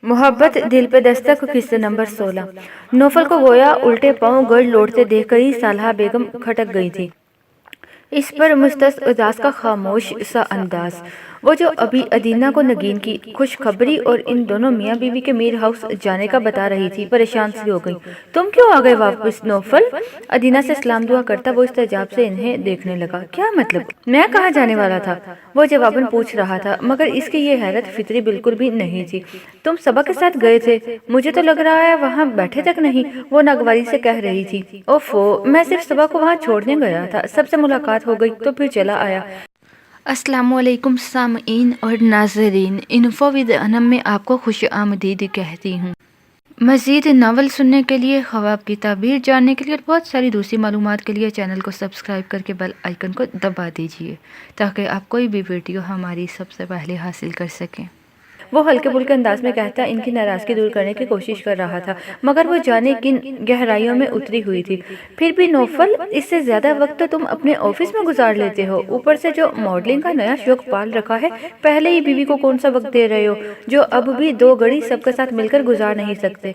मोहब्बत दिल पे दस्तक किस्सा नंबर 16। नौफल को गोया उल्टे पांव घर लौटते देखकर ही सालहा बेगम खटक गई थी। इस पर मुस्तस उदास का खामोश सा अंदाज, वो जो अभी अदीना को नगीन की खुशखबरी और इन दोनों मियाँ बीवी के मीर हाउस जाने का बता रही थी, परेशान सी हो गई। तुम क्यों आ गए वापस नौफल? अदीना से सलाम दुआ करता वो इस्तेजाब से इन्हें देखने लगा। क्या मतलब? मैं कहाँ जाने वाला था? वो जवाबन पूछ रहा था, मगर इसकी ये हैरत फितरी बिल्कुल भी नहीं थी। तुम सबा के साथ गए थे? मुझे तो लग रहा है वहाँ बैठे तक नहीं, वो नागवारी से कह रही थी। ओफो, मैं सिर्फ सबा को वहाँ छोड़ने गया था, सबसे मुलाकात हो गई तो फिर चला आया। अस्सलामुअलैकुम सामईन और नाज़रीन, इन्फो विद अनम में आपको खुश आमदीद कहती हूँ। मज़ीद नावल सुनने के लिए, ख्वाब की ताबीर जानने के लिए और बहुत सारी दूसरी मालूमात के लिए चैनल को सब्सक्राइब करके बेल आइकन को दबा दीजिए ताकि आप कोई भी वीडियो हमारी सबसे पहले हासिल कर सकें। वो हल्के फुल्के अंदाज में कहता इनकी नाराज़गी दूर करने की कोशिश कर रहा था, मगर वो जाने किन गहराइयों में उतरी हुई थी। फिर भी नौफल, इससे ज़्यादा वक्त तो तुम अपने ऑफिस में गुजार लेते हो, ऊपर से जो मॉडलिंग का नया शौक पाल रखा है, पहले ही बीवी को कौन सा वक्त दे रहे हो जो अब भी 2 घड़ी सबके साथ मिलकर गुजार नहीं सकते।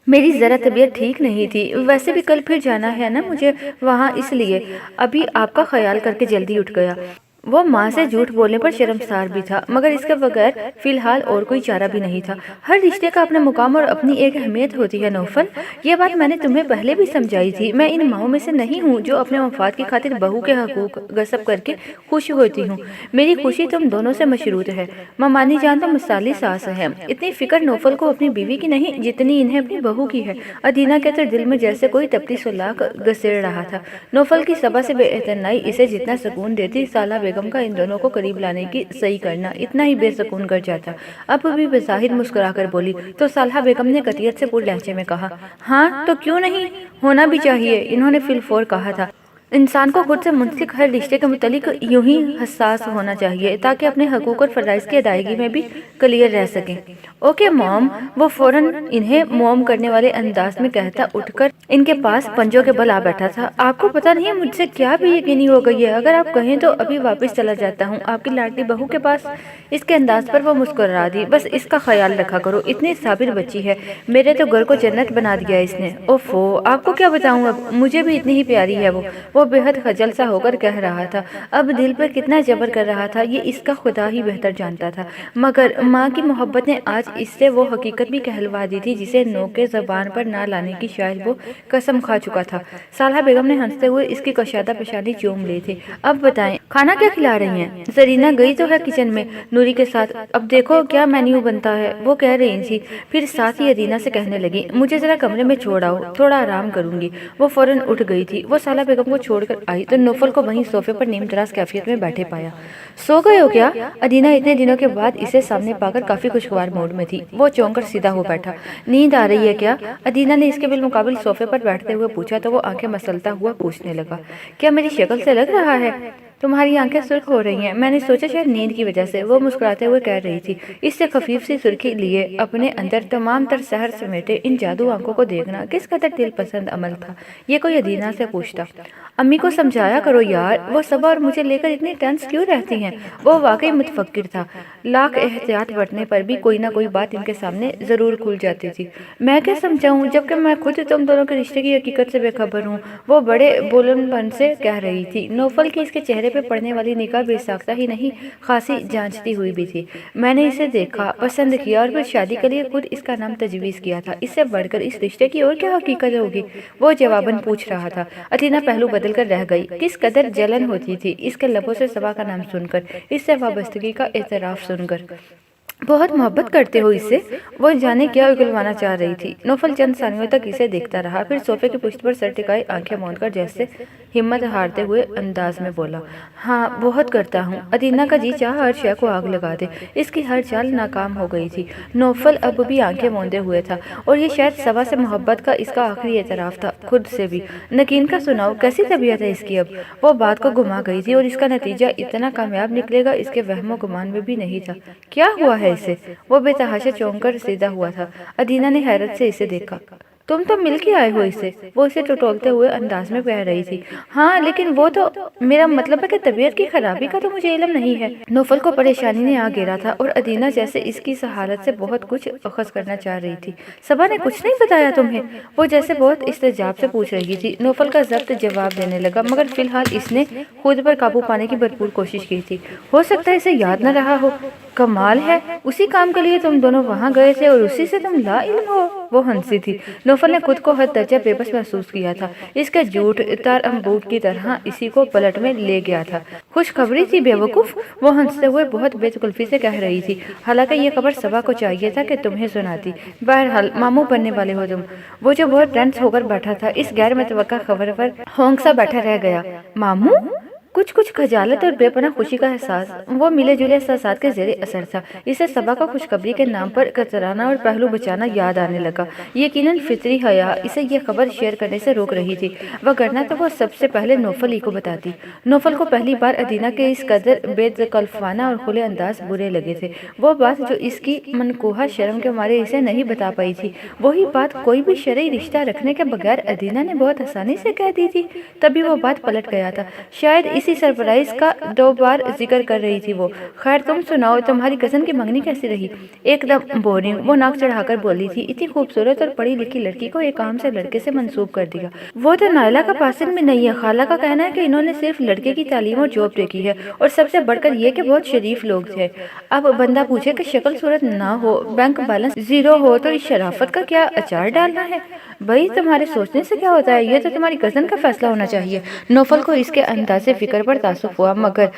मेरी ज़रा तबीयत ठीक नहीं थी, वैसे भी कल फिर जाना है ना मुझे वहाँ, इसलिए अभी आपका ख्याल करके जल्दी उठ गया। वो माँ से झूठ बोलने पर शर्मसार भी था, मगर इसके बगैर फिलहाल और कोई चारा भी नहीं था। हर रिश्ते का अपना मुकाम और अपनी एक अहमियत होती है नौफल, ये बात मैंने तुम्हें पहले भी समझाई थी। मैं इन माओं में से नहीं हूँ जो अपने मफाद की खातिर बहू के हकूक गसब करके खुश होती हूँ। मेरी खुशी तुम दोनों से मशरूत है। ममानी जान तो मिसाली सास है। इतनी फिक्र नौफल को अपनी बीवी की नहीं जितनी इन्हें अपनी बहू की है। अदीना के तो दिल में जैसे कोई तपती सुलाख घसेड़ रहा था। नौफल की सबा से बेइतनाई इसे जितना सुकून देती, साला बेगम का इन दोनों को करीब लाने की सही करना इतना ही बेसुकून कर जाता। अब भी बज़ाहिर मुस्कुराकर बोली तो सालहा बेगम ने कतियत से पूरे लहजे में कहा, हाँ तो क्यों नहीं, होना भी चाहिए। इन्होंने फिलफोर कहा था, इंसान को खुद से मुंसलिक हर रिश्ते के मुतालिक यूं ही हसास होना चाहिए ताकि अपने हकूक और फराइज की अदायगी में भी क्लियर रह सकें। ओके मॉम, वो फौरन इन्हें मॉम करने वाले अंदाज में कहता उठकर इनके पास पंजों के बल आ बैठा था। आपको पता नहीं मुझसे क्या भी यकीनी हो गई है, अगर आप कहें तो अभी वापस चला जाता हूँ आपकी लाडली बहू के पास। इसके अंदाज पर वो मुस्कुरा दी। बस इसका ख्याल रखा करो, इतनी साबिर बच्ची है, मेरे तो घर को जन्नत बना दिया इसने। ओफो, आपको क्या बताऊँ, अब मुझे भी इतनी ही प्यारी है वो बेहद खजल सा होकर कह रहा था। अब दिल पर कितना जबर कर रहा था ये इसका खुदा ही बेहतर जानता था, मगर माँ की मोहब्बत ने आज इससे वो हकीकत भी कहलवा दी थी जिसे नो के ज़बान पर ना लाने की शायद वो कसम खा चुका था। सालहा बेगम ने हंसते हुए इसकी कशादा पेशानी चूम ली थी। अब बताएं, खाना क्या खिला रही हैं? जरीना गई तो है किचन में नूरी के साथ, अब देखो क्या मेन्यू बनता है, वो कह रही थी। फिर साथ ही अदीना से कहने लगी, मुझे जरा कमरे में छोड़ आओ, थोड़ा आराम करूंगी। वो फौरन उठ गई थी। वो साला बेगम को छोड़कर आई तो नौफल को वहीं सोफे पर नीम दराज कैफियत में बैठे पाया। सो गए हो क्या? अदीना इतने दिनों के बाद इसे सामने पाकर काफी खुशगवार मूड में थी। वो चौंक कर सीधा हो बैठा। नींद आ रही है क्या? अदीना ने इसके बिलमुकाबिल सोफे पर बैठते हुए पूछा तो वो आंखें मसलता हुआ पूछने लगा, क्या मेरी शक्ल से लग रहा है तुम्हारी आंखें सुर्ख हो रही हैं? मैंने सोचा शायद नींद की वजह से, वो मुस्कुराते हुए कह रही थी। इससे खफीफ सी सुर्खी लिए अपने अंदर तमाम तर शहर समेटे इन जादू आंखों को देखना किस कदर दिल पसंद अमल था, ये कोई अदीना से पूछता। अम्मी को समझाया करो यार, वो सबा और मुझे लेकर इतनी टेंस क्यों रहती हैं? वो वाकई मुतफक्किर था। लाख एहतियात बरतने पर भी कोई ना कोई बात इनके सामने जरूर खुल जाती थी। मैं क्या समझाऊं जबकि मैं खुद तुम दोनों के रिश्ते की हकीकत से बेखबर हूँ, वो बड़े बुलंदपन से कह रही थी। नौफल की इसके चेहरे पे पड़ने वाली निगाह बेसाख्ता ही नहीं, खासी जांचती हुई भी थी। मैंने इसे देखा, पसंद किया और फिर शादी के लिए खुद इसका नाम तजवीज़ किया था। इससे बढ़कर इस रिश्ते की और क्या हकीकत होगी? वो जवाबन पूछ रहा था। अदीना पहलू बदल कर रह गई। किस कदर जलन होती थी इसके लबों से सबा का नाम सुनकर, इससे वाबस्तगी का एतराफ़ सुनकर। बहुत मोहब्बत करते हो इससे? वो जाने क्या उगलवाना चाह रही थी। नौफल चंद सानियों तक इसे देखता रहा, फिर सोफे की पुश्त पर सर टिकाए आंखें मूंदकर जैसे हिम्मत हारते हुए अंदाज में बोला, हाँ बहुत करता हूँ। अदीना का जी चाह हर शय को आग लगा दे, इसकी हर चाल नाकाम हो गई थी। नौफल अब भी आंखें मूंदे हुए था और ये शायद सबा से मोहब्बत का इसका आखिरी एतराफ़ था, खुद से भी। नकीन का सुनाओ, कैसी तबीयत है इसकी? अब वो बात को घुमा गई थी और इसका नतीजा इतना कामयाब निकलेगा इसके वहमो गुमान में भी नहीं था। क्या हुआ है इसे? वो बेतहाशा चौंक कर सीधा हुआ था। अदीना ने हैरत से इसे देखा। तुम तो मिल के आए हो इससे, वो इसे टटोलते हुए अंदाज में कह रही थी। हाँ लेकिन वो तो, मेरा मतलब है कि तबीयत की खराबी का तो मुझे इल्म नहीं है। नौफल को परेशानी ने आ घेरा था और अदीना जैसे इसकी हालत से बहुत कुछ अखज़ करना चाह रही थी। सबा ने कुछ नहीं बताया तुम्हें? वो जैसे बहुत इस्तेजाब से पूछ रही थी। नौफल का जब्त जवाब देने लगा, मगर फिलहाल इसने खुद पर काबू पाने की भरपूर कोशिश की थी। हो सकता है इसे याद न रहा हो। कमाल है, उसी काम के लिए तुम दोनों वहाँ गए थे और उसी से तुम ला इल्म हो। वो हंसी थी। नौफल ने खुद को हद दर्जा बेबस महसूस किया था। इसका झूठ तार अंबूट की तरह इसी को पलट में ले गया था। खुशखबरी थी बेवकूफ, वो हंसते हुए बहुत बेतकल्फी से कह रही थी। हालांकि ये खबर सबा को चाहिए था कि तुम्हें सुनाती। बहरहाल मामू बनने वाले हो तुम। वो जो बहुत टेंस होकर बैठा था, इस गैर मुतवक्का खबर पर होंक सा बैठा रह गया। मामू? कुछ कुछ खजालत और बेपनाह खुशी का एहसास वो मिले जुले एहसास के जेरे असर था। इसे सबा का खुशखबरी के नाम पर कतराना और पहलू बचाना याद आने लगा। यकीनन फितरी हया इसे यह खबर शेयर करने से रोक रही थी, वगरना तो वो सबसे पहले नौफल ही को बताती। नौफल को पहली बार अदीना के इस कदर बेतकल्फाना और खुले अंदाज बुरे लगे थे। वो बात जो इसकी मनकूहा शर्म के मारे इसे नहीं बता पाई थी, वही बात कोई भी शरई रिश्ता रखने के बगैर अदीना ने बहुत आसानी से कह दी थी। तभी वो बात पलट गया था। शायद इसी सरप्राइज का 2 बार जिक्र कर रही थी वो। खैर तुम सुनाओ, तुम्हारी कजन की मंगनी कैसी रही? एकदम बोरिंग, वो नाक चढ़ाकर बोली थी। इतनी खूबसूरत और पढ़ी लिखी लड़की को एक काम से लड़के से मंसूब कर दिया। वो तो नायला का पासिंग भी नहीं है। खाला का कहना है कि इन्होंने सिर्फ लड़के की तालीम और जॉब देखी है, और सबसे बढ़कर ये कि बहुत शरीफ लोग थे। अब बंदा पूछे कि शक्ल सूरत ना हो, बैंक बैलेंस 0 हो, तो इस शराफत का क्या अचार डालना है? भाई तुम्हारे सोचने से क्या होता है, ये तो तुम्हारी कजन का फैसला होना चाहिए। नौफल को इसके अंदाज़े फिक्र पर तासुफ हुआ, मगर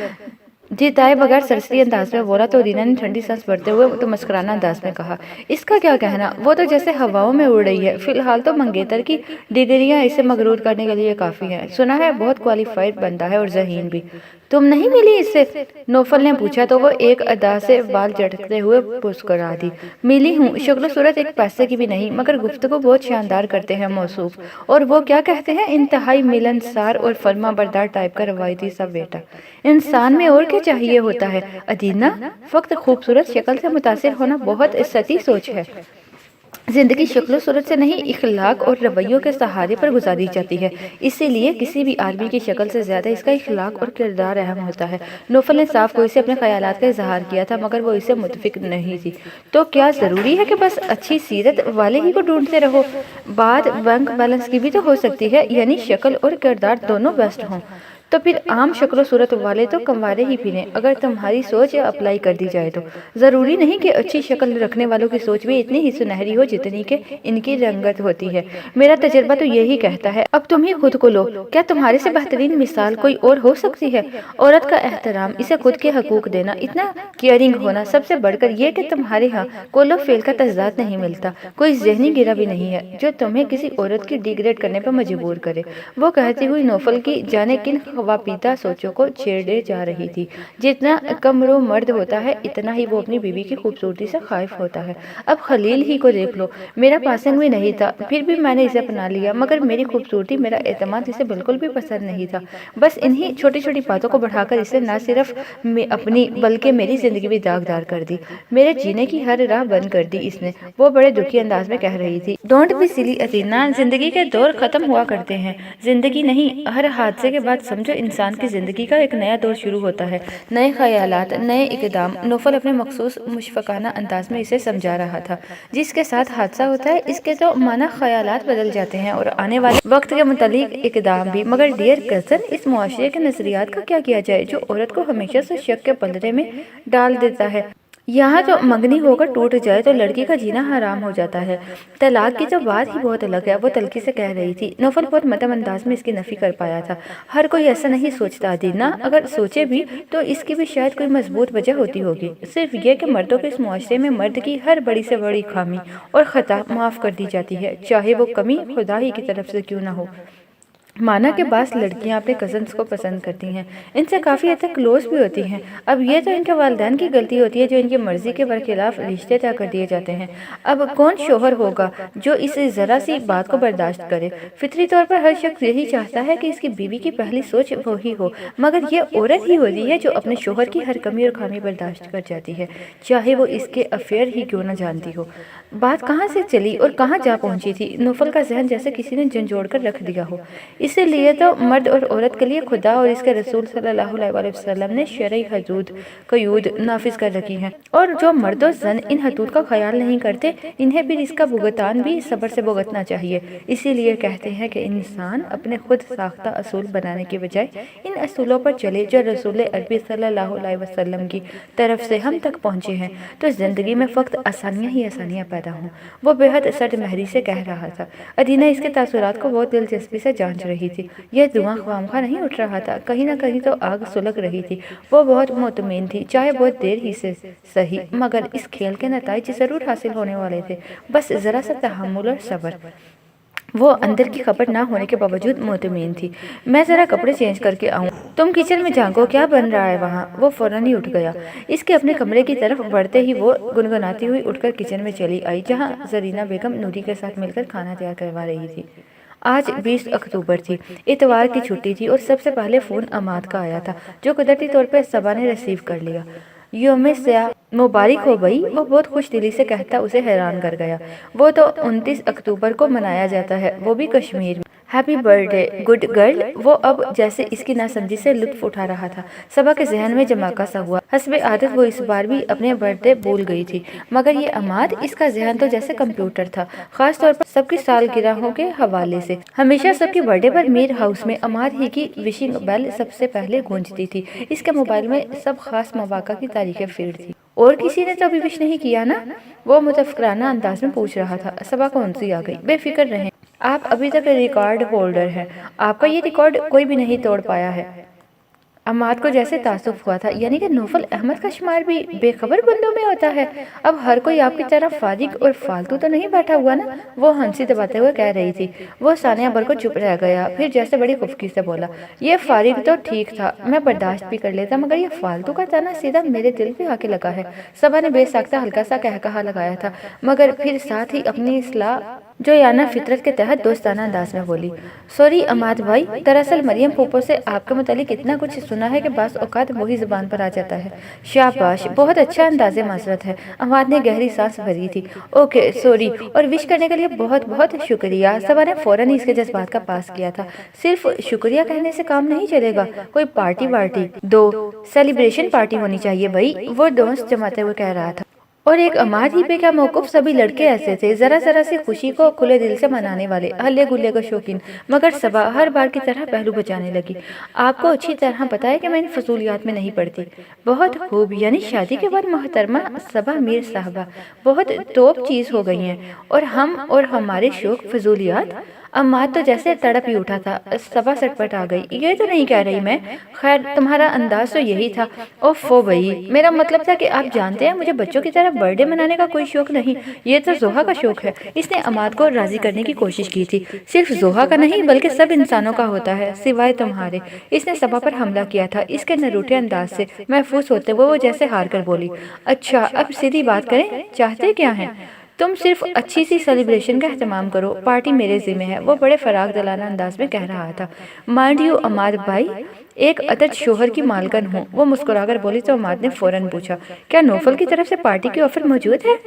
जिताए बगैर सरसरी अंदाज में बोला तो रीना ने ठंडी सांस भरते हुए तो मुस्कुराना अंदाज में कहा, इसका क्या कहना, वो तो जैसे हवाओं में उड़ रही है। फिलहाल तो मंगेतर की डिग्रियां इसे मगरूर करने के लिए काफ़ी हैं। सुना है बहुत क्वालिफाइड बंदा है और ज़हीन भी। तुम नहीं मिली इससे? नौफल ने पूछा तो वो एक अदा से बाल झटकते हुए मुस्कुरा दी। मिली हूँ, शक्ल सूरत एक पैसे की भी नहीं, मगर गुफ्तगू बहुत शानदार करते हैं मौसूफ, और वो क्या कहते हैं, इंतहाई मिलनसार और फर्मा बरदार टाइप का रवायती सा बेटा। इंसान में और क्या चाहिए होता है अदीना? फक्त खूबसूरत शक्ल से मुतासिर होना बहुत सती सोच है। जिंदगी शक्ल सूरत से नहीं, इखलाक और रवैयों के सहारे पर गुजारी जाती है। इसीलिए किसी भी आदमी की शक्ल से ज्यादा इसका इखलाक और किरदार अहम होता है। नौफल ने साफ को इसे अपने ख्यालात का इजहार किया था, मगर वो इसे मुतफिक नहीं थी। तो क्या जरूरी है कि बस अच्छी सीरत वाले ही को ढूंढते रहो? बात बैंक बैलेंस की भी तो हो सकती है, यानी शक्ल और किरदार दोनों बेस्ट हों। तो फिर आम शक्ल सूरत वाले तो कमवारे ही फिरें, अगर तुम्हारी सोच अप्लाई कर दी जाए तो। ज़रूरी नहीं कि अच्छी शक्ल रखने वालों की सोच भी इतनी ही सुनहरी हो जितनी कि इनकी रंगत होती है। मेरा तजर्बा तो यही कहता है। अब तुम ही खुद को लो, क्या तुम्हारे से बेहतरीन मिसाल कोई और हो सकती है? औरत का एहतराम, इसे खुद के हकूक देना, इतना केयरिंग होना, सबसे बढ़कर यह कि तुम्हारे यहाँ कोलो फेल का तजाद नहीं मिलता। कोई जहनी गिरा भी नहीं है जो तुम्हें किसी औरत की डिग्रेड करने पर मजबूर करे। वो कहती हुई नौफल की जाने किन वापीता सोचों को छेड़े जा रही थी। जितना कमरो मर्द होता है, इतना ही वो अपनी बीवी की खूबसूरती से खाइफ होता है। अब खलील ही को देख लो, मेरा पासिंग भी नहीं था, फिर भी मैंने इसे अपना लिया, मगर मेरी खूबसूरती, मेरा एतमाद इसे बिल्कुल भी पसंद नहीं था। बस इन्हीं छोटी छोटी बातों को बढ़ाकर इसे न सिर्फ अपनी बल्कि मेरी जिंदगी भी दागदार कर दी। मेरे जीने की हर राह बंद कर दी इसने। वो बड़े दुखी अंदाज में कह रही थी। डोंट बी सिली अदीना, जिंदगी के दौर खत्म हुआ करते हैं। जिंदगी नहीं, हर हादसे के बाद समझो इंसान की जिंदगी का एक नया दौर शुरू होता है। नए ख्यालात, नए इकदाम। नौफल अपने मखसूस मुशफ़क़ाना अंदाज में इसे समझा रहा था। जिसके साथ हादसा होता है, इसके तो माना ख्यालात बदल जाते हैं और आने वाले वक्त के मुतालिक इकदाम भी। मगर डियर कज़न, इस मुआशरे के नजरियात का क्या किया जाए जो औरत को हमेशा से शक के पलड़े में डाल देता है? यहाँ जो मंगनी होकर टूट जाए तो लड़की का जीना हराम हो जाता है। तलाक की तो बात ही बहुत अलग है, वो तल्खी से कह रही थी। नौफल बहुत मतम अंदाज में इसकी नफी कर पाया था। हर कोई ऐसा नहीं सोचता दीना, अगर सोचे भी तो इसकी भी शायद कोई मजबूत वजह होती होगी। सिर्फ ये कि मर्दों के इस मुआशरे में मर्द की हर बड़ी से बड़ी खामी और खता माफ़ कर दी जाती है, चाहे वो कमी खुदा ही की तरफ से क्यों ना हो। माना कि बास लड़कियां अपने कजन्स को पसंद करती हैं, इनसे काफ़ी हद तक क्लोज भी होती हैं। अब ये तो इनके वालिदैन की गलती होती है जो इनकी मर्जी के बरखिलाफ रिश्ते तय कर दिए जाते हैं। अब कौन शोहर होगा जो इस ज़रा सी बात को बर्दाश्त करे? फितरी तौर पर हर शख्स यही चाहता है कि इसकी बीवी की पहली सोच वही हो, मगर ये औरत ही होती है जो अपने शोहर की हर कमी और खामी बर्दाश्त कर जाती है, चाहे वो इसके अफेयर ही क्यों न जानती हो। बात कहाँ से चली और कहाँ जा पहुँची थी? नौफल का जहन जैसे किसी ने झंझोड़ कर रख दिया हो। इसीलिए तो मर्द और औरत के लिए खुदा और इसके रसूल सल्लल्लाहु अलैहि वसल्लम ने शरई हदूद कयूद नाफिज कर रखी हैं, और जो मर्द और जन इन हदूद का ख्याल नहीं करते, इन्हें भी इसका भुगतान भी सब्र से भुगतना चाहिए। इसीलिए कहते हैं कि इंसान अपने खुद साख्ता असूल बनाने के बजाय इन असूलों पर चले जो रसूल अरबी सल्लल्लाहु अलैहि वसल्लम की तरफ से हम तक पहुँचे हैं, तो ज़िंदगी में फ़क्त आसानियाँ ही आसानियाँ पैदा हों। वो बेहद सट महरी से कह रहा था। अदीना इसके तासुरात को बहुत दिलचस्पी से जांच रही थी। यह धुआं ख्वामखा नहीं उठ रहा था, कहीं ना कहीं तो आग सुलग रही थी। वो बहुत मुतमिन थी, चाहे बहुत देर ही से सही, मगर इस खेल के नताइज ज़रूर हासिल होने वाले थे, बस ज़रा सा तहम्मुल और सब्र। वो अंदर की खबर ना होने के बावजूद मुतमिन थी। मैं ज़रा कपड़े चेंज करके आऊँ, तुम किचन में झांको, क्या बन रहा है वहाँ? वो फौरन ही उठ गया। इसके अपने कमरे की तरफ बढ़ते ही वो गुनगुनाती हुई उठकर किचन में चली आई, जहाँ जरीना बेगम नूरी के साथ मिलकर खाना तैयार करवा रही थी। आज 20 अक्टूबर थी, इतवार की छुट्टी थी, और सबसे पहले फ़ोन अमाद का आया था, जो कुदरती तौर पर सबा ने रिसीव कर लिया। योम स्या मुबारक हो भई, वो बहुत खुश दिली से कहता उसे हैरान कर गया। वो तो 29 अक्टूबर को मनाया जाता है, वो भी कश्मीर में। Happy birthday good girl. वो अब जैसे इसकी नासमझी से लुत्फ उठा रहा था। सबा के जहन में जमाका सा हुआ। हस्बे आदत वो इस बार भी अपने बर्थडे भूल गई थी, मगर ये अमाद, इसका जहन तो जैसे कंप्यूटर था, खास तौर पर सबकी सालगिरहों के हवाले से। हमेशा सबके बर्थडे पर मीर हाउस में अमाद ही की विशिंग बेल सबसे पहले गूंजती थी। इसके मोबाइल में सब खास मौका की तारीखें फीड थी। और किसी ने तो अभी विश नहीं किया ना? वो मुतफकराना अंदाज में पूछ रहा था। सबा को उनसी आ गई। बेफिक्र रहें, आप अभी तक रिकॉर्ड होल्डर हैं, आपका ये रिकॉर्ड कोई भी नहीं तोड़ पाया है। अमाद को जैसे तासुफ हुआ था, यानी कि नौफल अहमद का शुमार भी बेखबर बंदों में होता है। अब हर कोई आपकी तरह फारिग और फालतू तो नहीं बैठा हुआ ना? वो हंसी दबाते हुए कह रही थी। वो सानिया भर को चुप रह गया, फिर जैसे बड़ी खुफकी से बोला, ये फारिग तो ठीक था, मैं बर्दाश्त भी कर लेता, मगर ये फालतू का ताना सीधा मेरे दिल पे आके लगा है। सबा ने बेसाख्ता हल्का सा कहकहा लगाया था, मगर फिर साथ ही अपनी इस्लाह जो याना फितरत के तहत दोस्ताना अंदाज में बोली, सॉरी अमाद भाई, दरअसल मरियम पोपो से आपके मुतालिक इतना कुछ सुना है कि बास औकात वही जुबान पर आ जाता है। शाबाश, बहुत अच्छा अंदाज़े माजरत है। अमाद ने गहरी सांस भरी थी। ओके सॉरी, और विश करने के लिए बहुत बहुत शुक्रिया। सबा ने फौरन ही इसके जज्बात का पास किया था। सिर्फ शुक्रिया कहने से काम नहीं चलेगा, कोई पार्टी वार्टी दो, सेलिब्रेशन पार्टी होनी चाहिए भाई, वो दोस्त जमाते हुए कह रहा था। और एक अमाद ही पे क्या मौकूफ, सभी लड़के ऐसे थे, जरा जरा सी खुशी को खुले दिल से मनाने वाले, हल्ले गुल्ले का शौकीन। मगर सबा हर बार की तरह पहलू बचाने लगी। आपको अच्छी तरह पता है कि मैं इन फजूलियात में नहीं पड़ती। बहुत खूब, यानी शादी के बाद मोहतरमा सबा मीर साहबा बहुत टॉप चीज़ हो गई हैं, और हम और हमारे शौक फजूलियात। अम्माद तो जैसे तड़प ही उठा था। सबा सटपट आ गई। ये तो नहीं कह रही मैं, खैर तुम्हारा अंदाज तो यही था। ओफो भाई, मेरा मतलब था कि आप जानते हैं मुझे बच्चों की तरह बर्थडे मनाने का कोई शौक नहीं, ये तो जोहा का शौक है। इसने अम्माद को राजी करने की कोशिश की थी। सिर्फ जोहा का नहीं बल्कि सब इंसानों का होता है, सिवाय तुम्हारे। इसने सबा पर हमला किया था। इसके नरूठे अंदाज से महफूज होते हुए वो जैसे हार कर बोली, अच्छा अब सीधी बात करें, चाहते क्या हैं? तुम सिर्फ अच्छी सी सेलिब्रेशन का एहतमाम करो, पार्टी मेरे ज़िम्मे है। वो बड़े फराग दिलाना अंदाज में कह रहा था। माइंड यू अमाद भाई, एक अदद शोहर की मालकन हूँ। वो मुस्कुराकर बोली तो अमाद ने फौरन पूछा, क्या नौफल की तरफ से पार्टी की ऑफर मौजूद है?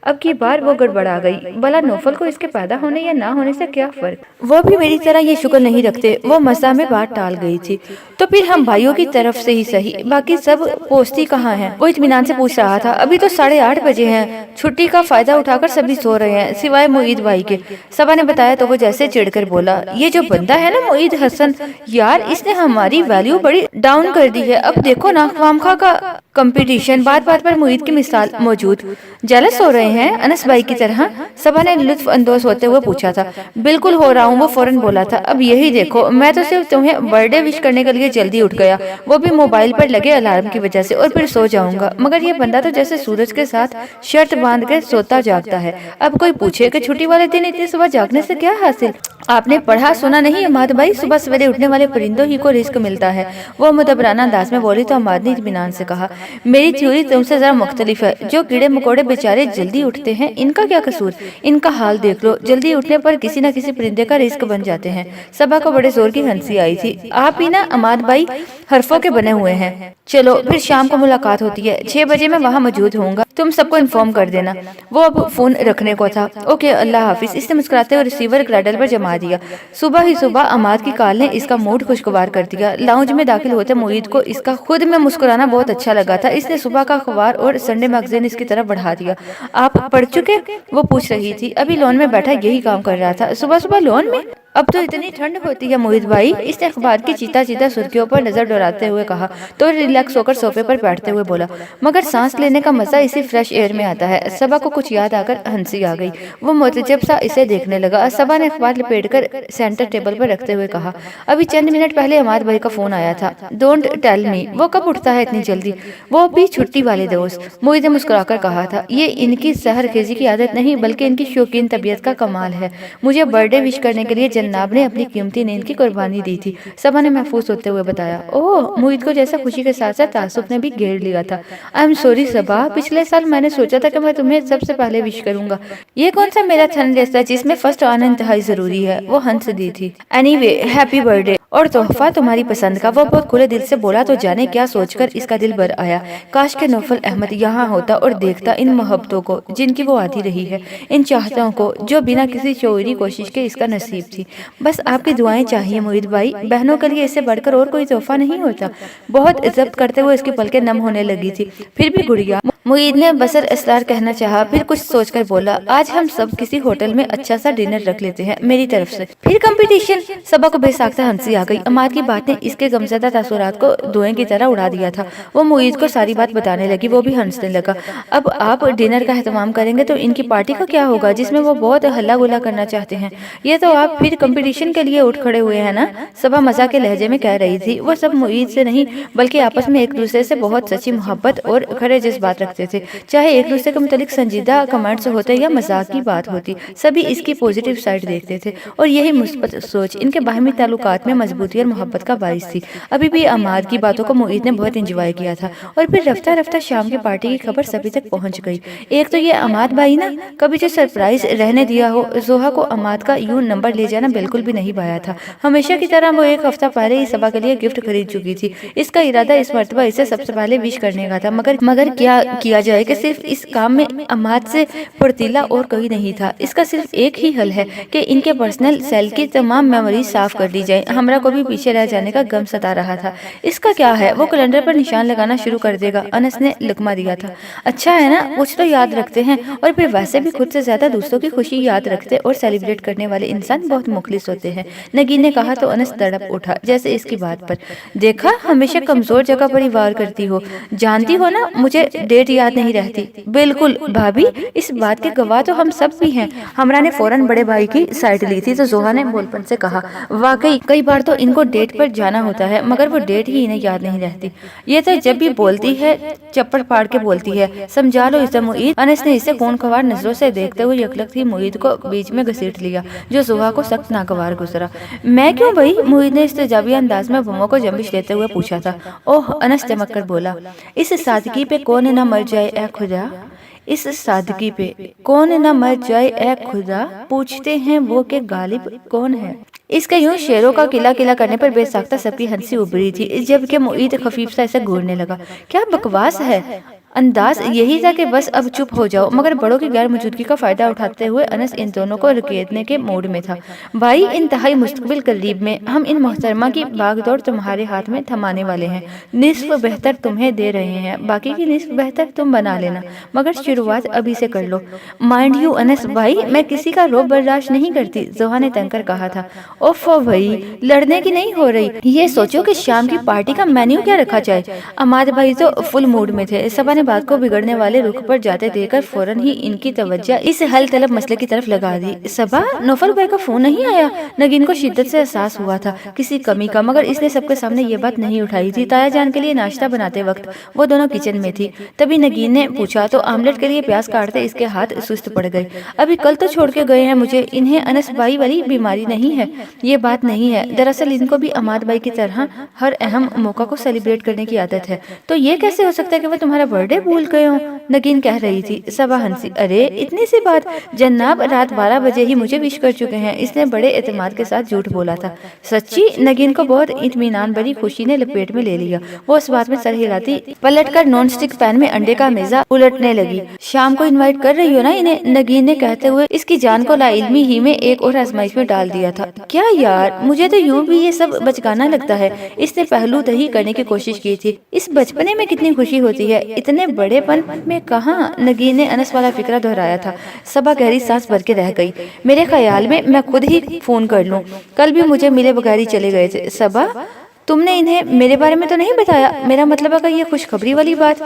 अब की बार वो गड़बड़ा गई। भला नौफल को इसके पैदा होने या ना होने से क्या फर्क? वो भी मेरी तरह ये शुक्र नहीं रखते। वो मज़ा में बात टाल गई थी। तो फिर हम भाइयों की तरफ से ही सही, बाकी सब पोस्ती कहाँ हैं? वो इत्मीनान से पूछ रहा था। अभी तो 8:30 बजे हैं, छुट्टी का फायदा उठाकर सभी सो रहे हैं सिवाय मुईद भाई के। सबा ने बताया तो वो जैसे चिढ़कर बोला, ये जो बंदा है ना मुईद हसन, यार इसने हमारी वैल्यू बड़ी डाउन कर दी है। अब देखो ना, खामखा का कंपटीशन, बात बात पर मुईद की मिसाल मौजूद। जेलस हो रहे हैं अनस भाई की तरह? सबा ने लुत्फ अंदोज होते हुए पूछा था। बिल्कुल हो रहा हूँ, वो फौरन बोला था। अब यही देखो, मैं तो सिर्फ तुम्हें बर्थडे विश करने के लिए जल्दी उठ गया, वो भी मोबाइल पर लगे अलार्म की वजह से, और फिर सो जाऊंगा। मगर ये बंदा तो जैसे सूरज के साथ शर्त बांध के सोता जागता है। अब कोई पूछे कि छुट्टी वाले दिन इतनी सुबह जागने से क्या हासिल? आपने पढ़ा सुना नहीं अमाद भाई, सुबह सवेरे उठने वाले परिंदों ही को रिस्क मिलता है। वो मुदबराना अंदाज में बोली तो अमाद ने इत्मीनान से कहा, मेरी थ्योरी तुमसे जरा मुख्तलिफ है। जो कीड़े मकोड़े बेचारे जल्दी उठते हैं, इनका क्या कसूर? इनका हाल देख लो, जल्दी उठने पर किसी न किसी परिंदे का रिस्क बन जाते हैं। सबा को बड़े जोर की हंसी आई थी। आप ही ना अमाद भाई हरफों के बने हुए हैं। चलो फिर शाम को मुलाकात होती है, 6 बजे मैं वहाँ मौजूद होऊंगा, तुम सबको इन्फॉर्म कर देना। वो अब फोन रखने को था। ओके अल्लाह हाफिज, इसने मुस्कुराते हुए रिसीवर क्रैडल पर जमा दिया। सुबह ही सुबह अमाद की कॉल ने इसका मूड खुशगवार कर दिया। लाउंज में दाखिल होते मुईद को इसका खुद में मुस्कुराना बहुत अच्छा लगा था। इसने सुबह का अखबार और संडे मैगजीन इसकी तरफ बढ़ा दिया। आप पढ़ चुके? वो पूछ रही थी। अभी लॉन में बैठा यही काम कर रहा था। सुबह सुबह लॉन में? अब तो इतनी ठंड होती है मोहित भाई। इसने अखबार की चीता चीता सुर्खियों पर नजर दौड़ाते हुए कहा तो रिलैक्स होकर सोफे पर बैठते हुए बोला, मगर सांस लेने का मजा इसी फ्रेश एयर में आता है। सबा को कुछ याद आकर हंसी आ गई। वो मुतजब सा इसे देखने लगा। सबा ने अखबार लपेटकर सेंटर टेबल पर रखते हुए कहा, अभी चंद मिनट पहले अमाद भाई का फोन आया था। डोंट टेल मी, वो कब उठता है इतनी जल्दी? वो भी छुट्टी वाले दोस्त, मोहित ने मुस्कुराकर कहा था। ये इनकी सहर खेजी की आदत नहीं बल्कि इनकी शौकीन तबीयत का कमाल है। मुझे बर्थडे विश करने के लिए जन्नाब ने अपनी कीमती नींद की कुर्बानी दी थी, सबा ने महफूज होते हुए बताया। ओह, मोहित को जैसा खुशी के साथ साथ तासुब ने भी घेर लिया था। आई एम सॉरी सबा, पिछले साल मैंने सोचा था कि मैं तुम्हें सबसे पहले विश करूंगा। ये कौन सा मेरा थनरेस है जिसमें फर्स्ट आना इंतहाई जरूरी है? वो हंस दी थी। एनीवे हैप्पी बर्थडे, और तोहफा तुम्हारी पसंद का। वो बहुत खुले दिल से बोला तो जाने क्या सोचकर इसका दिल भर आया। काश के नौफल अहमद यहाँ होता और देखता इन मोहब्बतों को जिनकी वो आती रही है, इन चाहतों को जो बिना किसी शौरी कोशिश के इसका नसीब थी। बस आपकी दुआएं चाहिए मोहित भाई, बहनों के लिए इससे बढ़कर और कोई तोहफा नहीं होता। बहुत इज्जत करते हुए इसकी पलकें नम होने लगी थी। फिर भी गुड़िया, मुईद ने बसर असरार कहना चाहा, फिर कुछ सोचकर बोला, आज हम सब किसी होटल में अच्छा सा डिनर रख लेते हैं मेरी तरफ से। फिर कंपटीशन? सबा को बेसाख्ता हंसी आ गई। अमाद की बात ने इसके गमज़दा तासुरात को धुएं की तरह उड़ा दिया था। वो मुईद को सारी बात बताने लगी। वो भी हंसने लगा। अब आप डिनर का एहतमाम करेंगे तो इनकी पार्टी का क्या होगा जिसमें वो बहुत हल्ला गुल्ला करना चाहते हैं? ये तो आप फिर कंपटीशन के लिए उठ खड़े हुए हैं ना? सबा मजाक के लहजे में कह रही थी। वो सब मुईद से नहीं बल्कि आपस में एक दूसरे से बहुत सच्ची मोहब्बत और खरे जज्बात रखते थे। चाहे एक दूसरे के मुतालिक संजीदा कमेंट्स होते या मजाक की बात होती, सभी इसकी पॉजिटिव साइड देखते थे और यही मुस्बत सोच इनके बाहमी ताल्लुकात में मजबूती और मोहब्बत का बाइस थी। अभी भी अमाद की बातों को मुईद ने बहुत एंजॉय किया था और फिर रफ्ता रफ्ता शाम की पार्टी की खबर सभी तक पहुंच गई। एक तो ये अमाद भाई ना कभी जो सरप्राइज रहने दिया हो, जोहा को अमाद का यूं नंबर ले जाना बिल्कुल भी नहीं पाया था। हमेशा की तरह वो एक हफ्ता पहले ही सबा के लिए गिफ्ट खरीद चुकी थी। इसका इरादा इस मरतबा इसे सबसे पहले विश करने का था, मगर क्या किया जाए कि सिर्फ इस काम में अमाद से फुर्तीला और कोई नहीं था। इसका सिर्फ एक ही हल है कि इनके पर्सनल सेल की तमाम मेमोरी साफ कर दी जाए। हमरा को भी पीछे रह जाने का गम सता रहा था। इसका क्या है, वो कैलेंडर पर निशान लगाना शुरू कर देगा। अनस ने लुकमा दिया था। अच्छा है ना, कुछ तो याद रखते हैं और फिर वैसे भी खुद से ज्यादा दूसरों की खुशी याद रखते और सेलिब्रेट करने वाले इंसान बहुत मुखलिस होते हैं, नगीन ने कहा तो अनस तड़प उठा जैसे इसकी बात पर। देखा, हमेशा कमजोर जगह पर ही वार करती हो। जानती हो ना मुझे डेट याद नहीं रहती। बिल्कुल भाभी, इस बात के गवाह तो हम सब भी हैं। हमरा ने फौरन बड़े भाई की साइड ली थी तो जोहा ने बोलपन से कहा, वाकई कई बार तो इनको डेट पर जाना होता है मगर वो डेट ही इन्हें याद नहीं रहती। ये तो जब भी बोलती है चप्पड़ फाड़ के बोलती है, समझा लो इसे मुईद। अनस ने इसे खूनख्वार नजरों से देखते हुए यकलक थी मुईद को बीच में घसीट लिया जो जोहा को सख्त नागवार गुजरा। मैं क्यों भाई? मुईद ने इस्तेजाबी अंदाज में बमों को जंबिश देते हुए पूछा था। ओह, अनस चमक कर बोला, इस सादगी पे कौन न मर जाए ए खुदा, इस सादगी पे कौन न मर जाए ए खुदा, पूछते हैं वो के गालिब कौन है। इसके यूं शेरों का किला किला करने पर बेसाख्ता सबकी हंसी उभरी थी, जबकि मुईद खफीफ सा इसे घूरने लगा। क्या बकवास है। अंदाज यही था कि बस अब चुप हो जाओ, मगर बड़ों की गैर मौजूदगी का फायदा उठाते हुए अनस इन दोनों को रुकेतने के मूड में था। भाई, इंतहाई मुस्तकबिल करीब में हम इन मोहतरमा की बागदौड़ तुम्हारे हाथ में थमाने वाले हैं। निस्फ बेहतर तुम्हें दे रहे हैं, बाकी की निस्फ बेहतर तुम बना लेना, मगर शुरुआत अभी से कर लो। माइंड यू अनस भाई, मैं किसी का रोब बर्दाश्त नहीं करती, जोहा ने तंग कर कहा था। ओफो भाई, लड़ने की नहीं हो रही। ये सोचो कि शाम की पार्टी का मेन्यू क्या रखा जाए। अमाद भाई तो फुल मूड में थे। सबा ने बात को बिगड़ने वाले रुख पर जाते देखकर फौरन ही इनकी तवज्जो इस हल तलब मसले की तरफ लगा दी। सबा, नौफल भाई का फोन नहीं आया? नगीन को शिद्दत से एहसास हुआ था किसी कमी का, मगर इसने सबके सामने ये बात नहीं उठाई थी। ताया जान के लिए नाश्ता बनाते वक्त वो दोनों किचन में थी। तभी नगीन ने पूछा तो आमलेट के लिए प्याज काटते इसके हाथ सुस्त पड़ गए। अभी कल तो छोड़ के गए हैं मुझे, इन्हें अनस भाई वाली बीमारी नहीं है। ये बात नहीं है, दरअसल इनको भी अमाद भाई की तरह हर अहम मौका को सेलिब्रेट करने की आदत है। तो ये कैसे हो सकता है कि वो तुम्हारा बर्थडे भूल गए हो? नगीन कह रही थी। सबा हंसी। अरे इतनी सी बात, जनाब रात 12 बजे ही मुझे विश कर चुके हैं। इसने बड़े एतमाद के साथ झूठ बोला था। सच्ची? नगीन को बहुत इत्मीनान भरी खुशी ने लपेट में ले लिया। वो इस बात में सर हिलाती पलट कर नॉन स्टिक पैन में अंडे का मेजा उलटने लगी। शाम को इनवाइट कर रही हो ना इन्हें? नगीन ने कहते हुए इसकी जान को लाइल्मी ही में एक और आजमाइश में डाल दिया था। क्या यार, मुझे तो यूं भी ये सब बचकाना लगता है। इसने पहलू दही करने की कोशिश की थी। इस बचपने में कितनी खुशी होती है, इतने बड़ेपन में कहाँ? नगीन ने अनस वाला फिक्रा दोहराया था। सबा गहरी सांस भर के रह गई। मेरे ख्याल में मैं खुद ही फोन कर लूं, कल भी मुझे मिले बगैर ही चले गए थे। सबा, तुमने इन्हें मेरे बारे में तो नहीं बताया? मेरा मतलब है कि ये खुशखबरी वाली बात,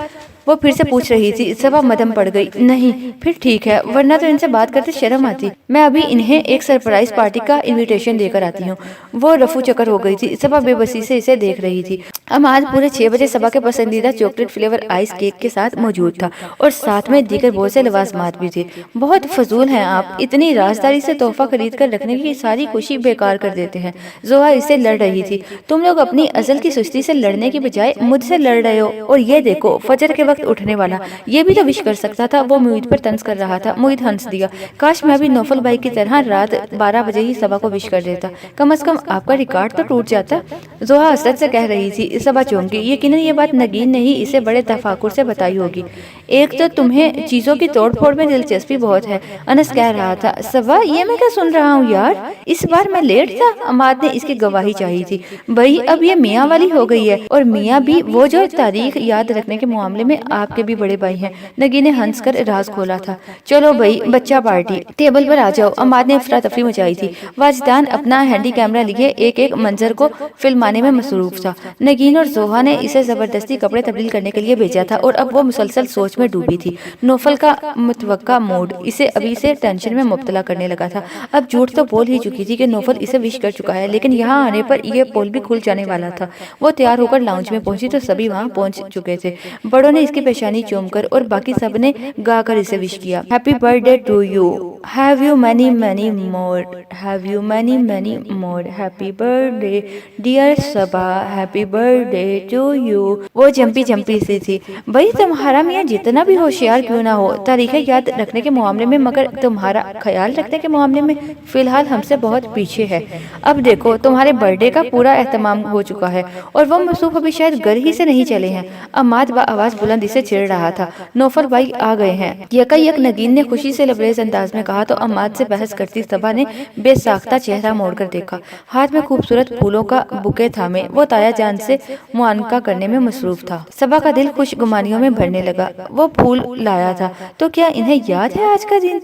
वो फिर से पूछ रही थी। सबा मदम पड़ गई। नहीं, फिर ठीक है, वरना तो इनसे बात करते शर्म आती। मैं अभी इन्हें एक सरप्राइज पार्टी का इनविटेशन देकर आती हूँ। वो रफू चक्कर हो गई थी। सबा बेबसी से इसे देख रही थी। अब आज पूरे 6 बजे सबा के पसंदीदा चॉकलेट फ्लेवर आइस केक के साथ मौजूद था और साथ में दीगर बहुत से लवाजमात भी थे। बहुत फजूल हैं आप, इतनी राजदारी से तोहफा खरीद कर रखने की सारी खुशी बेकार कर देते हैं। जोहा इससे लड़ रही थी। तुम लोग अपनी अजल की सुस्ती से लड़ने की बजाय मुझसे लड़ रहे हो। और ये देखो, फजर के वक्त उठने वाला, ये भी तो विश कर सकता था। वो मुईद पर तंज कर रहा था। मुईद हंस दिया। काश मैं भी नौफल भाई की तरह रात 12 बजे ही सबा को विश कर देता, कम से कम आपका रिकॉर्ड तो टूट जाता। जोहा हसरत से कह रही थी। सबा चौंकी। यकीनन ये बात नगीन ने ही इसे बड़े तफाकुर से बताई होगी। एक तो तुम्हें चीजों की तोड़ फोड़ में दिलचस्पी बहुत है, अनस कह रहा था। सबा, ये मैं क्या सुन रहा हूँ यार? इस बार मैं लेट था? अमाद ने इसकी गवाही चाहिए थी। भाई अब ये मियाँ वाली हो गई है, और मियाँ भी वो जो तारीख याद रखने के मामले में आपके भी बड़े भाई हैं। नगीन ने हंस कर राज खोला था। चलो भाई, बच्चा पार्टी, टेबल पर आ जाओ। अमाद ने अफरा तफरी मचाई थी। वाजिदान अपना हैंडी कैमरा लिए एक एक मंजर को फिल्माने में मसरूफ था। नगीन और जोहा ने इसे जबरदस्ती कपड़े तब्दील करने के लिए भेजा था और अब वो मुसलसल सोच में डूबी थी। नौफल का मुतवक्का मूड इसे अभी से टेंशन में मुब्तला करने लगा था। अब झूठ तो बोल ही चुकी थी कि नौफल इसे विश कर चुका है, लेकिन यहाँ आने पर यह पोल भी खुल जाने वाला था। वो तैयार होकर लाउंज में पहुंची तो सभी वहाँ पहुंच चुके थे। बड़ों ने इसकी पेशानी चूमकर और बाकी सब ने गाकर इसे विश किया। Happy birthday to you, have you many many more, have you many many more, happy birthday dear Saba, happy birthday to you. वो जंपी जंपी सी थी। भाई तुम्हारा मियाँ जितना भी होशियार क्यों ना हो तारीखें याद रखने के मामले में, मगर तुम्हारा ख्याल रखने के मामले में फिलहाल हमसे बहुत पीछे है। अब देखो, तुम्हारे बर्थडे का पूरा एहतमाम हो चुका है और वो मसूफ अभी शायद घर ही से नहीं चले हैं। अमाद व आवाज बुलंदी से चिढ़ रहा था। नौफल भाई आ गए हैं, यकायक नगीन ने खुशी से लबरेज अंदाज में कहा तो अमाद से बहस करती सबा ने बेसाख्ता चेहरा मोड़कर देखा। हाथ में खूबसूरत फूलों का बुके थामे वो ताया जान से मुआनका करने में मसरूफ था। सबा का दिल खुशगुमानियों में भरने लगा। वो फूल लाया था तो क्या इन्हें याद है आज का दिन?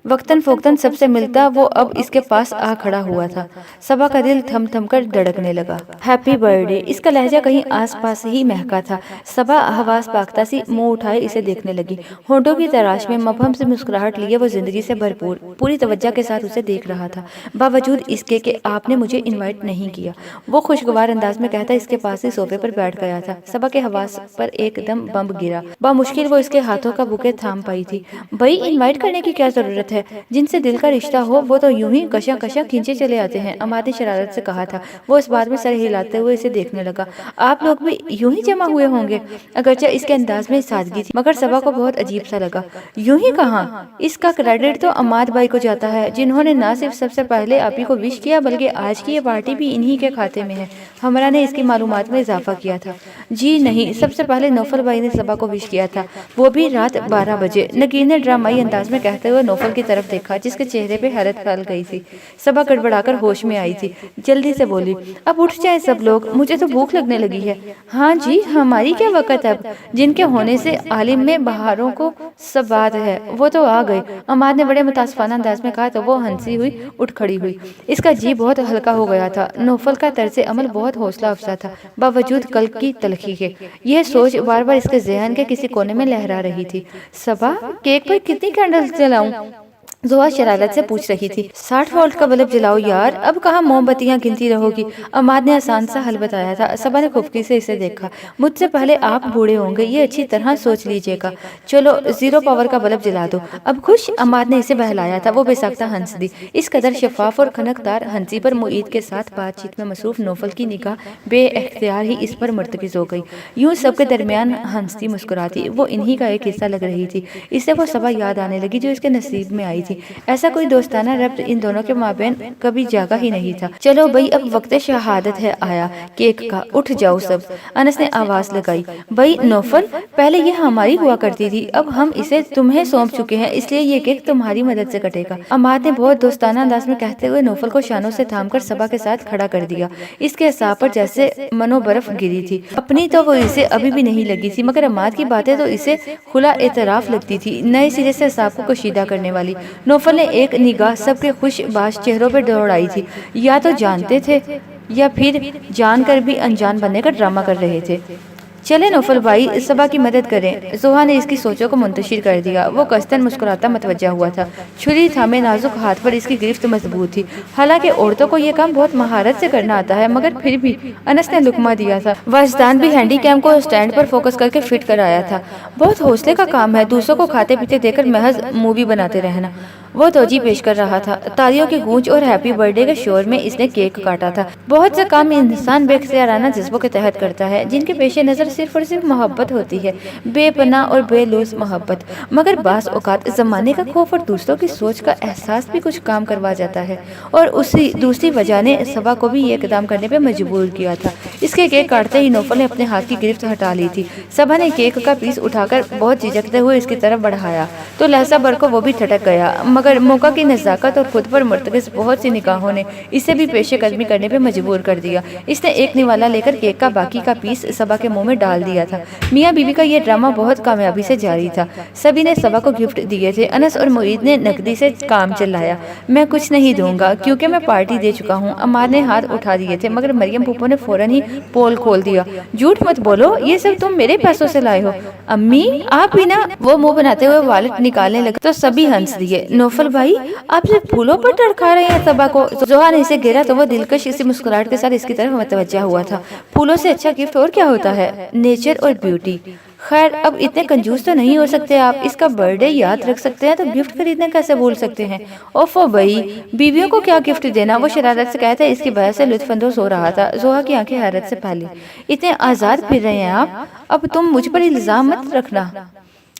वक्तन फोक्तन सबसे मिलता वो अब इसके पास आ खड़ा हुआ था। सबा का दिल थम थम कर धड़कने लगा। हैप्पी बर्थडे, इसका लहजा कहीं आसपास ही महका था। सबा हवास पाकता सी मुंह उठाए इसे देखने लगी। होंठों की तराश में मबहम से मुस्कुराहट लिए वो जिंदगी से भरपूर पूरी तवज्जो के साथ उसे देख रहा था, बावजूद इसके कि आपने मुझे इन्वाइट नहीं किया। वो खुशगवार अंदाज में कहता इसके पास ही सोफे पर बैठ गया था। सबा के हवास पर एकदम बम गिरा। बामुश्किल वो इसके हाथों का बुके थाम पाई थी। भाई, इन्वाइट करने की क्या जरूरत है? जिनसे दिल का रिश्ता हो वो तो यूं ही कशा कशा खींचे चले आते हैं, अमाद ने शरारत से कहा था। वो इस बात में सर हिलाते हुए इसे देखने लगा। आप लोग भी यूं ही जमा हुए होंगे? अगरचे इसके अंदाज में सादगी थी, मगर सबा को बहुत अजीब सा लगा। यूं ही कहाँ? इसका क्रेडिट तो अमाद भाई को जाता है, जिन्होंने न सिर्फ सबसे पहले आप ही को विश किया बल्कि आज की ये पार्टी भी इन्हीं के खाते में है। हमरा ने इसकी मालूमात में इजाफा किया था। जी नहीं, सबसे पहले नौफल भाई ने सबा को विश किया था, वो भी रात 12 बजे। नगीन ने ड्रामाई अंदाज में कहते हुए नौफल की तरफ देखा जिसके चेहरे पे हैरत फैल गई थी। सबा गड़बड़ाकर होश में आई थी, जल्दी से बोली, अब उठ जाए सब लोग, मुझे तो भूख लगने लगी है। हाँ जी, हमारी क्या वक़्त अब, जिनके होने से आलिम में बहारों को सब बात है, वो तो आ गए। अमाद ने बड़े मुतासफाना अंदाज में कहा तो वो हंसी हुई उठ खड़ी हुई। इसका जी बहुत हल्का हो गया था। नौफल का तर्ज अमल बहुत हौसला अफजा था, बावजूद कल की तलखी के। यह सोच बार बार इसके जहन के किसी कोने में लहरा रही थी। सबा, केक पर कितनी कैंडल्स जलाऊं? जोहा शरारत से पूछ रही थी। 60 वोल्ट का बल्ब जलाओ यार, अब कहाँ मोमबत्तियां गिनती रहोगी। अमाद ने आसान सा हल बताया था। सबा ने खुफकी से इसे देखा। मुझसे पहले आप बूढ़े होंगे, ये अच्छी तरह सोच लीजिएगा। चलो 0 पावर का बल्ब जला दो। अब खुश? अमाद ने इसे बहलाया था। वो बेसाख्ता हंस दी। इस कदर शफाफ और खनकदार हंसी पर मुईद के साथ बातचीत में मसरूफ नौफल की निगाह बेख्तियार ही इस पर मुर्तकिज हो गई। यूं सबके दरमियान हंसती मुस्कुराती वो इन्हीं का एक हिस्सा लग रही थी। इससे वो सबा याद आने लगी जो इसके नसीब में आई थी। ऐसा कोई दोस्ताना रब्त इन दोनों के माबेन कभी जागा ही नहीं था। चलो भाई, अब वक्त शहादत है आया केक का, उठ जाओ सब। अनस ने आवाज लगाई। भाई नौफल, पहले ये हमारी हुआ करती थी, अब हम इसे तुम्हें सौंप चुके हैं, इसलिए ये केक तुम्हारी मदद से कटेगा। अमाद ने बहुत दोस्ताना अंदाज में कहते हुए नौफल को शानों से थामकर सबा के साथ खड़ा कर दिया। इसके हिसाब पर जैसे मनो बर्फ गिरी थी। अपनी तो वो इसे अभी भी नहीं लगी थी, मगर अमाद की बातें तो इसे खुला एतराफ लगती थी, नए सिरे से हिसाब को कशीदा करने वाली। नौफल ने एक निगाह सबके खुशबाश चेहरों पर दौड़ाई थी। या तो जानते थे या फिर जानकर भी अनजान बनने का ड्रामा कर रहे थे। चले नौफल भाई, सबा की मदद करें। जोहा ने इसकी सोचों को मुंतशिर कर दिया। वो कस्तन मुस्कुराता मतवज्जा हुआ था। छुरी थामे नाजुक हाथ पर इसकी गिरफ्त मजबूत थी। हालांकि औरतों को ये काम बहुत महारत से करना आता है, मगर फिर भी अनस ने लुकमा दिया था। वाजदान भी हैंडी कैम को स्टैंड पर फोकस करके फिट कराया था। बहुत हौसले का काम है दूसरों को खाते पीते देकर महज मूवी बनाते रहना। वो तोजी पेश कर रहा था। तालियों की गूंज और हैप्पी बर्थडे के शोर में इसने केक काटा था। बहुत से काम इंसान बेख्तियाराना जज्बों के तहत करता है, जिनके पेश नज़र सिर्फ और सिर्फ मोहब्बत होती है, बेपनाह और बेलूस मोहब्बत। मगर बास औकात ज़माने का खौफ और दूसरों की सोच का एहसास भी कुछ काम करवा जाता है, और उसी दूसरी वजह ने सबा को भी ये इकदाम करने पर मजबूर किया था। इसके केक काटते ही नौफल ने अपने हाथ की गिरफ्त हटा ली थी। सबा ने केक का पीस उठाकर बहुत झिझकते हुए इसकी तरफ बढ़ाया तो लहजा भर को वो भी ठटक गया, मगर मौका की नज़ाकत और खुद पर मुर्तकिज़ बहुत सी निगाहों ने इसे भी पेशे कदमी करने पे मजबूर कर दिया। इसने एक निवाला लेकर केक का बाकी का पीस सबा के मुंह में डाल दिया था। मियाँ बीवी का ये ड्रामा बहुत कामयाबी से जारी था। सभी ने सबा को गिफ्ट दिए थे। अनस और मुईद ने नकदी से काम चलाया। मैं कुछ नहीं दूंगा क्योंकि मैं पार्टी दे चुका हूँ। अमार ने हाथ उठा दिए थे, मगर मरियम फूफो ने फौरन ही पोल खोल दिया। झूठ मत बोलो, ये सब तुम मेरे पैसों से लाए हो। अम्मी आप भी ना। वो मुंह बनाते हुए वॉलेट निकालने लगे तो सभी हंस दिए। नौफल भाई, आप सिर्फ फूलों पर तड़का रहे हैं सबा को। जोहा ने इसे घेरा तो वो दिलकश इसी मुस्कुराहट के साथ इसकी तरफ मुतवज्जा हुआ था। फूलों से अच्छा गिफ्ट और क्या होता है, नेचर और ब्यूटी। खैर, अब इतने कंजूस तो नहीं हो सकते आप। इसका बर्थडे याद रख सकते हैं तो गिफ्ट खरीदने कैसे भूल सकते हैं। ओफो भाई, बीवियों को क्या गिफ्ट देना। वो शरारत से कहता है। इसकी वजह से लुत्फानंदोज हो रहा था। जोहा की आंखें हैरत से फैली। इतने आजाद फिर रहे हैं आप, अब तुम मुझ पर इल्जाम मत रखना।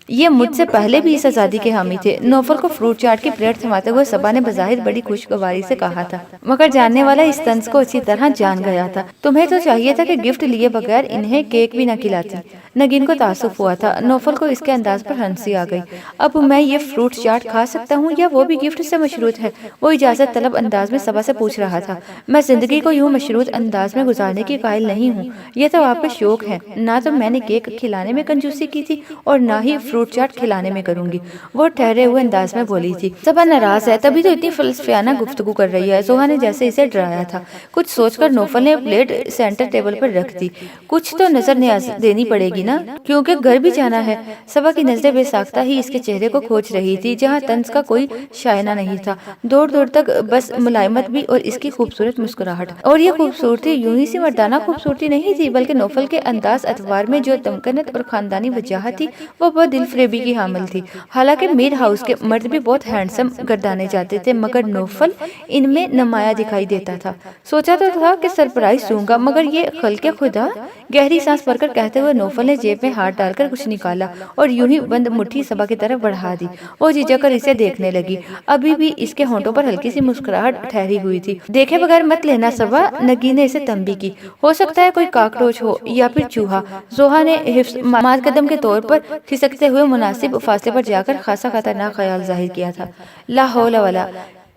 ये मुझसे पहले भी इस आज़ादी के हामी थे। नौफल को फ्रूट चाट की प्लेट थमाते हुए सबा ने बज़ाहिर बड़ी खुशगवारी से कहा था, मगर जानने वाला इस तंज को अच्छी तरह जान गया था। तुम्हें तो चाहिए था कि गिफ्ट लिए बगैर इन्हें केक भी न खिलाती। नगीन को तासुफ हुआ था। नौफल को इसके अंदाज पर हंसी आ गई। अब मैं ये फ्रूट चाट खा सकता हूँ या वो भी गिफ्ट से मशरूत है? वो इजाज़त तलब अंदाज में सबा से पूछ रहा था। मैं जिंदगी को यूँ मशरूत अंदाज में गुजारने की कायल नहीं हूँ। ये तो आपका शौक है। ना तो मैंने केक खिलाने में कंजूसी की थी और ना ही फ्रूट चाट खिलाने में करूंगी। वो ठहरे हुए अंदाज में बोली थी। सबा नाराज है, तभी तो इतनी फलसफियाना गुफ्तगू कर रही है। जोहा ने जैसे इसे डराया था। कुछ सोचकर नौफल ने प्लेट सेंटर टेबल पर रख दी। कुछ तो नजर न्याज देनी पड़ेगी ना, क्योंकि घर भी जाना है। सबा की नजरें बेसाख्ता ही इसके चेहरे को खोज रही थी, जहाँ तंज का कोई शायना नहीं था। दूर दूर तक बस मुलायमत भी और इसकी खूबसूरत मुस्कुराहट। और ये खूबसूरती यूं ही सी मर्दाना खूबसूरती नहीं थी, बल्कि नौफल के अंदाज अतवार में जो तमकनत और खानदानी वजाहत थी, वो बहुत दिल फरेबी की हामिल थी। हालांकि मीर हाउस के मर्द भी बहुत हैंडसम गर्दाने जाते थे, मगर नौफल इनमें नमाया दिखाई देता था। सोचा तो था कि सरप्राइज दूंगा, मगर ये खल्के खुदा। गहरी सांस भरकर कहते हुए नौफल ने जेब में हाथ डालकर कुछ निकाला और यूं ही बंद मुट्ठी सबा की तरफ बढ़ा दी। वो झिझक कर इसे देखने लगी। अभी भी इसके होंठों पर हल्की सी मुस्कुराहट ठहरी हुई थी। देखे बगैर मत लेना सबा, नगी ने इसे तंबी की। हो सकता है कोई काकरोच हो या फिर चूहा। जोहा ने हिफ्स मार कदम के तौर पर खिसकते ہوئے مناسب فاصلے پر جا کر خاصا خطرناک خیال ظاہر کیا تھا۔ لا حول ولا،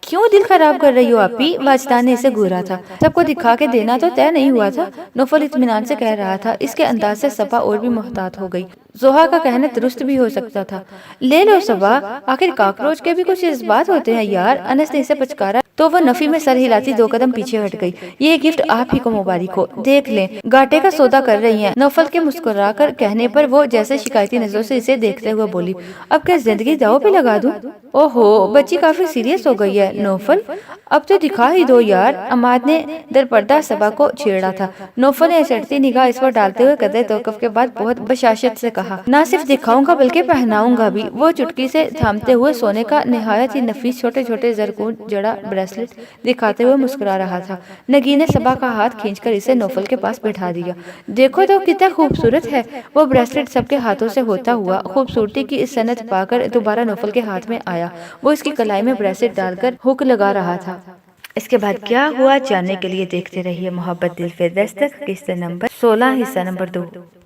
کیوں دل خراب کر رہی ہو آپی؟ واجدان نے اسے گھورا تھا۔ سب کو دکھا کے دینا تو طے نہیں ہوا تھا، نوفل اطمینان سے کہہ رہا تھا۔ اس کے انداز سے صبا اور بھی محتاط ہو گئی۔ زحا کا کہنا درست بھی ہو سکتا تھا۔ لے لو صبا، آخر کاکروچ کے بھی کچھ جذبات ہوتے ہیں یار، انس نے اسے پچکارا تو وہ نفی میں سر ہلاتی 2 قدم پیچھے ہٹ گئی۔ یہ گفٹ آپ ہی کو مبارک ہو، دیکھ لیں گاٹے کا سودا کر رہی ہیں۔ نوفل کے مسکرا کر کہنے پر وہ جیسے شکایتی نظروں سے اسے دیکھتے ہوئے بولی، اب کیا زندگی داؤ پہ لگا دوں؟ اوہو، بچی کافی سیریس ہو گئی ہے نوفل، اب تو دکھا ہی دو یار، عماد نے درپردہ صبا کو چھیڑا تھا۔ نوفل نے چڑھتی نگاہ اس پر ڈالتے ہوئے قدرے توقف کے بعد بہت بشاشت سے کہا، نہ صرف دکھاؤں گا بلکہ پہناؤں گا بھی۔ وہ چٹکی سے تھامتے ہوئے سونے کا نہایت ہی نفیس چھوٹے چھوٹے زرکون جڑا بریسلٹ دکھاتے ہوئے مسکرا رہا تھا۔ نگین نے صبا کا ہاتھ کھینچ کر اسے نوفل کے پاس بٹھا دیا۔ دیکھو تو کتنا خوبصورت ہے۔ وہ بریسلٹ سب کے ہاتھوں سے ہوتا ہوا خوبصورتی کی اس صنعت پا کر دوبارہ نوفل کے ہاتھ میں آیا۔ وہ اس کی کلائی میں بریسلٹ ڈال کر ہک لگا رہا تھا۔ اس کے بعد کیا ہوا جاننے کے لیے دیکھتے رہیے محبت دل پہ دستک، قسط نمبر 16، حصہ نمبر 2۔